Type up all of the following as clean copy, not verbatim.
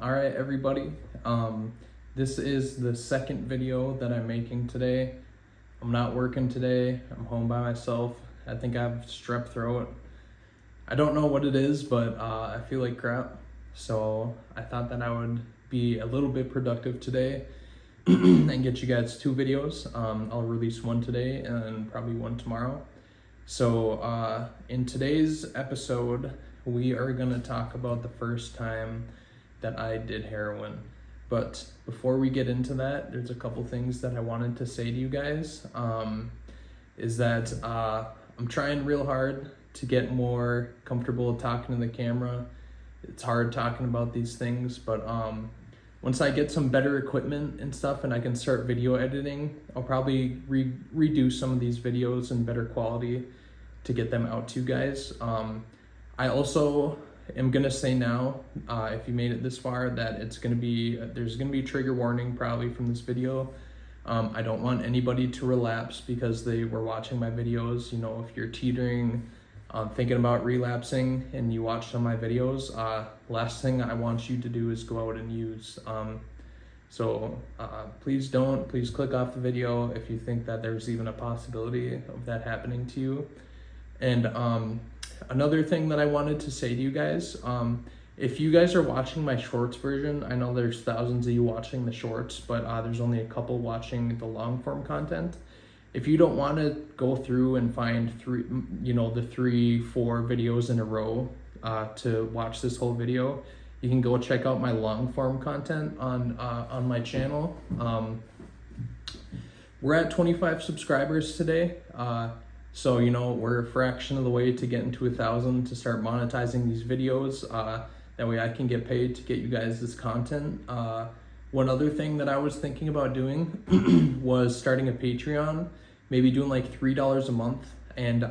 All right, everybody. This is the second video that I'm making today. I'm not working today. I'm home by myself. I think I have strep throat. I don't know what it is, but I feel like crap. So I thought that I would be a little bit productive today and get you guys 2 videos. I'll release one today and probably one tomorrow. So in today's episode, we are gonna talk about the first time that I did heroin. But before we get into that, there's a couple things that I wanted to say to you guys. Is that I'm trying real hard to get more comfortable talking to the camera. It's hard talking about these things, but once I get some better equipment and stuff and I can start video editing, I'll probably redo some of these videos in better quality to get them out to you guys. I also am gonna say now, if you made it this far, that there's gonna be a trigger warning probably from this video. I don't want anybody to relapse because they were watching my videos. You know, if you're teetering, thinking about relapsing and you watch some of my videos, last thing I want you to do is go out and use. So please click off the video if you think that there's even a possibility of that happening to you. And another thing that I wanted to say to you guys, if you guys are watching my shorts version, I know there's thousands of you watching the shorts, but there's only a couple watching the long form content. If you don't want to go through and find the 3-4 videos in a row to watch this whole video, you can go check out my long form content on my channel. We're at 25 subscribers today. So, we're a fraction of the way to getting to 1,000 to start monetizing these videos. That way I can get paid to get you guys this content. One other thing that I was thinking about doing was starting a Patreon, maybe doing like $3 a month. And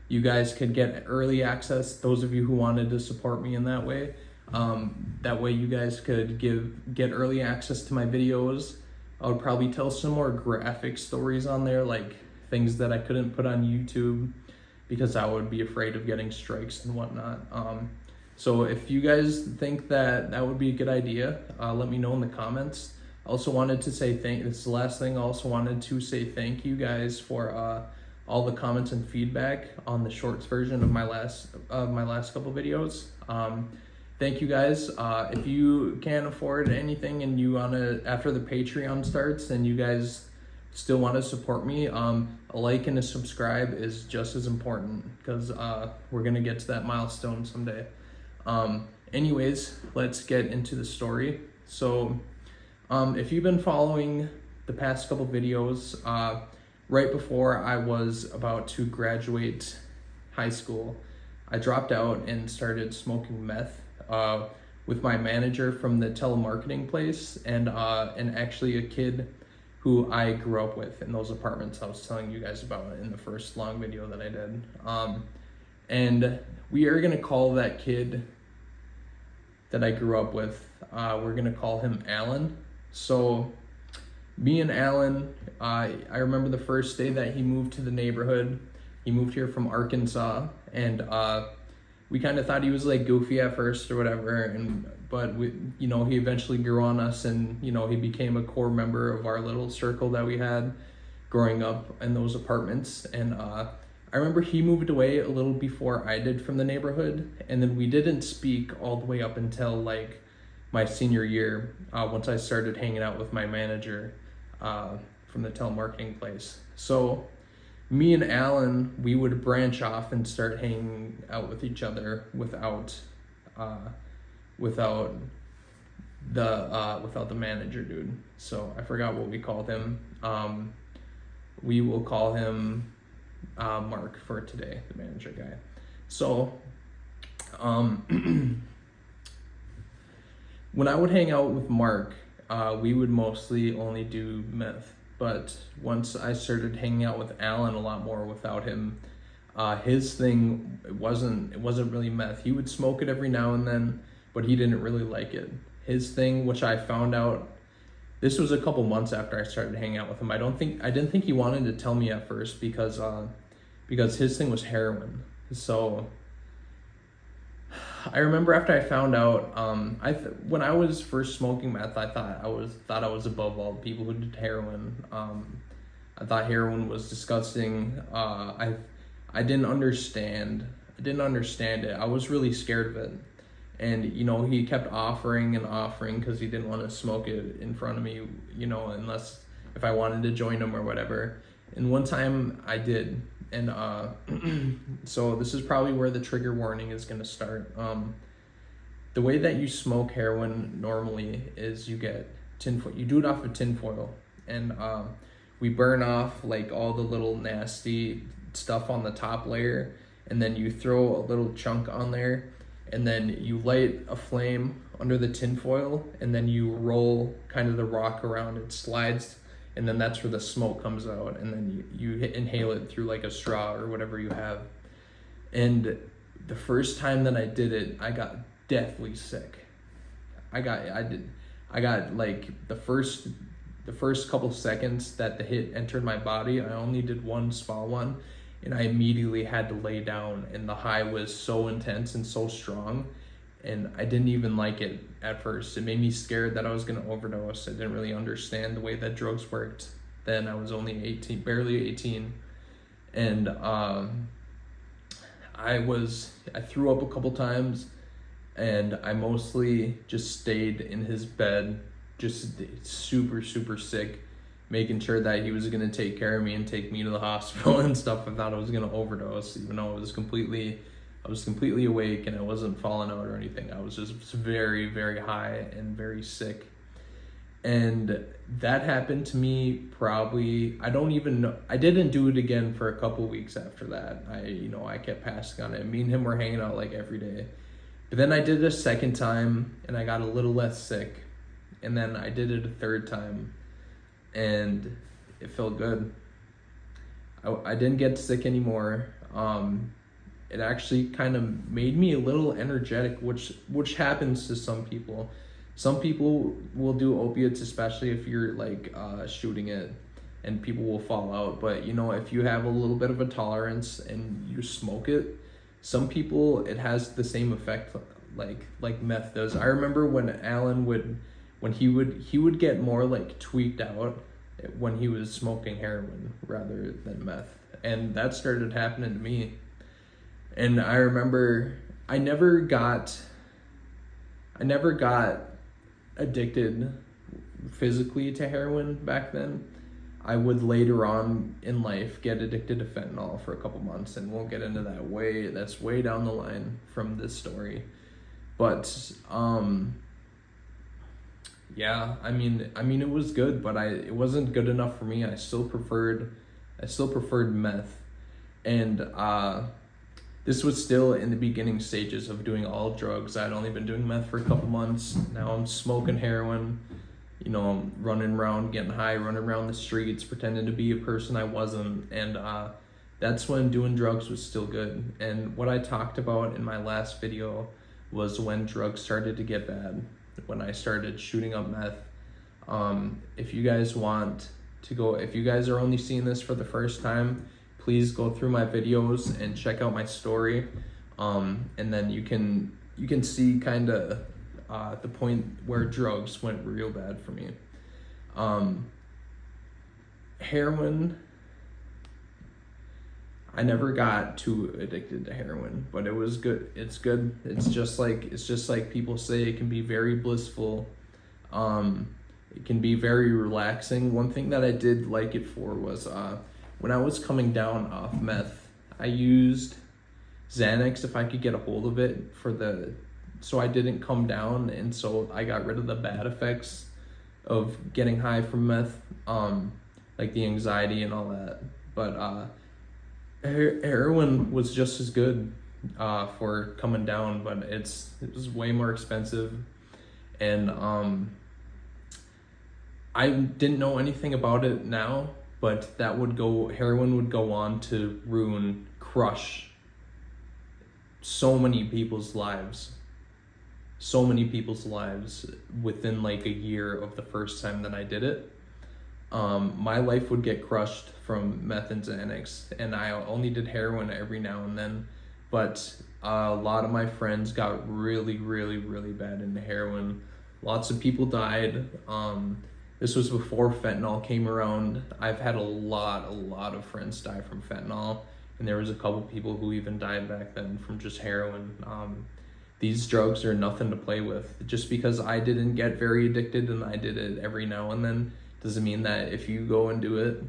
you guys could get early access, those of you who wanted to support me in that way. That way you guys could get early access to my videos. I would probably tell some more graphic stories on there, like things that I couldn't put on YouTube because I would be afraid of getting strikes and whatnot. So if you guys think that would be a good idea, let me know in the comments. I also wanted to say this is the last thing. I also wanted to say thank you guys for all the comments and feedback on the shorts version of my last couple videos. Thank you guys. If you can't afford anything and you wanna, after the Patreon starts and you guys still want to support me, a like and a subscribe is just as important because we're gonna get to that milestone someday. Anyways, let's get into the story. So if you've been following the past couple videos, right before I was about to graduate high school, I dropped out and started smoking meth with my manager from the telemarketing place and actually a kid who I grew up with in those apartments I was telling you guys about in the first long video that I did. And we are gonna call that kid that I grew up with, we're gonna call him Alan. So me and Alan, I remember the first day that he moved to the neighborhood. He moved here from Arkansas, and we kind of thought he was like goofy at first or whatever, but he eventually grew on us, and he became a core member of our little circle that we had growing up in those apartments. And I remember he moved away a little before I did from the neighborhood, and then we didn't speak all the way up until like my senior year, once I started hanging out with my manager from the telemarketing place. So me and Alan, we would branch off and start hanging out with each other without the manager dude. So I forgot what we called him. We will call him Mark for today, the manager guy. So when I would hang out with Mark, we would mostly only do meth. But once I started hanging out with Alan a lot more without him, his thing wasn't really meth. He would smoke it every now and then, but he didn't really like it. His thing, which I found out, this was a couple months after I started hanging out with him. I didn't think he wanted to tell me at first because his thing was heroin. So I remember after I found out, when I was first smoking meth, I thought I was above all the people who did heroin. I thought heroin was disgusting. I didn't understand. I didn't understand it. I was really scared of it. And, you know, he kept offering and offering because he didn't want to smoke it in front of me, you know, unless if I wanted to join him or whatever. And one time I did. And so this is probably where the trigger warning is going to start. The way that you smoke heroin normally is you get tinfoil. You do it off of tinfoil. And we burn off like all the little nasty stuff on the top layer. And then you throw a little chunk on there. And then you light a flame under the tinfoil, and then you roll kind of the rock around. It slides, and then that's where the smoke comes out, and then you inhale it through like a straw or whatever you have. And the first time that I did it, I got deathly sick. I got like the first couple seconds that the hit entered my body, I only did one small one. And I immediately had to lay down, and the high was so intense and so strong, and I didn't even like it at first. It made me scared that I was going to overdose. I didn't really understand the way that drugs worked. Then I was only 18, barely 18, and I threw up a couple times, and I mostly just stayed in his bed, just super, super sick, making sure that he was going to take care of me and take me to the hospital and stuff. I thought I was going to overdose, even though I was completely awake and I wasn't falling out or anything. I was just very, very high and very sick. And that happened to me probably, I don't even know, I didn't do it again for a couple weeks after that. I kept passing on it. Me and him were hanging out like every day. But then I did it a second time and I got a little less sick. And then I did it a third time. And it felt good. I didn't get sick anymore. It actually kind of made me a little energetic, which happens to some people. Some people will do opiates, especially if you're like shooting it, and people will fall out. But you know, if you have a little bit of a tolerance and you smoke it, some people it has the same effect like meth does. I remember when Alan he would get more like tweaked out when he was smoking heroin rather than meth, and that started happening to me. And I remember I never got addicted physically to heroin back then. I would later on in life get addicted to fentanyl for a couple months, and we'll get into that that's way down the line from this story. But yeah, I mean it was good, but it wasn't good enough for me. I still preferred meth. And this was still in the beginning stages of doing all drugs. I'd only been doing meth for a couple months. Now I'm smoking heroin. You know, I'm running around getting high, running around the streets, pretending to be a person I wasn't. And that's when doing drugs was still good. And what I talked about in my last video was when drugs started to get bad, when I started shooting up meth. If you guys are only seeing this for the first time, please go through my videos and check out my story. And then you can see kind of the point where drugs went real bad for me. Heroin, I never got too addicted to heroin, but it was good. It's good. It's just like people say, it can be very blissful. It can be very relaxing. One thing that I did like it for was when I was coming down off meth, I used Xanax if I could get a hold of it so I didn't come down, and so I got rid of the bad effects of getting high from meth, like the anxiety and all that. But heroin was just as good for coming down, but it was way more expensive. And I didn't know anything about it now, but heroin would go on to crush so many people's lives within like a year of the first time that I did it. My life would get crushed from meth and Xanax, and I only did heroin every now and then. But A lot of my friends got really, really bad into heroin. Lots of people died. This was before fentanyl came around. I've had a lot of friends die from fentanyl, and there was a couple people who even died back then from just heroin. These drugs are nothing to play with. Just because I didn't get very addicted and I did it every now and then doesn't mean that if you go and do it,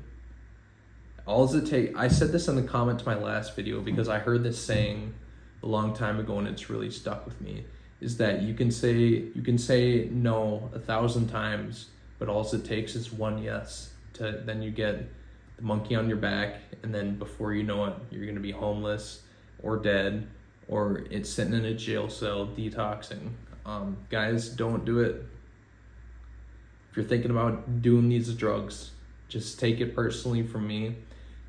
all does it take. I said this in the comment to my last video because I heard this saying a long time ago and it's really stuck with me, is that you can say no 1,000 times, but all it takes is one yes to then you get the monkey on your back, and then before you know it, you're gonna be homeless or dead, or it's sitting in a jail cell detoxing. Guys, don't do it. If you're thinking about doing these drugs, just take it personally from me.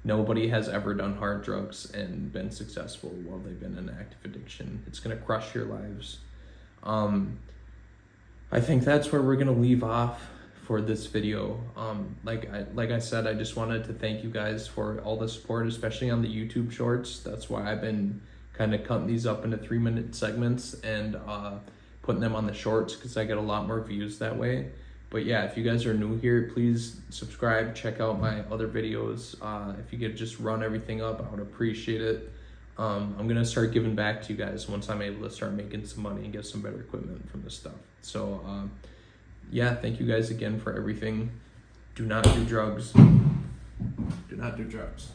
Nobody has ever done hard drugs and been successful while they've been in active addiction. It's gonna crush your lives. I think that's where we're gonna leave off for this video. Like I said, I just wanted to thank you guys for all the support, especially on the YouTube shorts. That's why I've been kind of cutting these up into 3-minute segments and putting them on the shorts, because I get a lot more views that way. But yeah, if you guys are new here, please subscribe, check out my other videos. If you could just run everything up, I would appreciate it. I'm gonna start giving back to you guys once I'm able to start making some money and get some better equipment from this stuff. So yeah, thank you guys again for everything. Do not do drugs. Do not do drugs.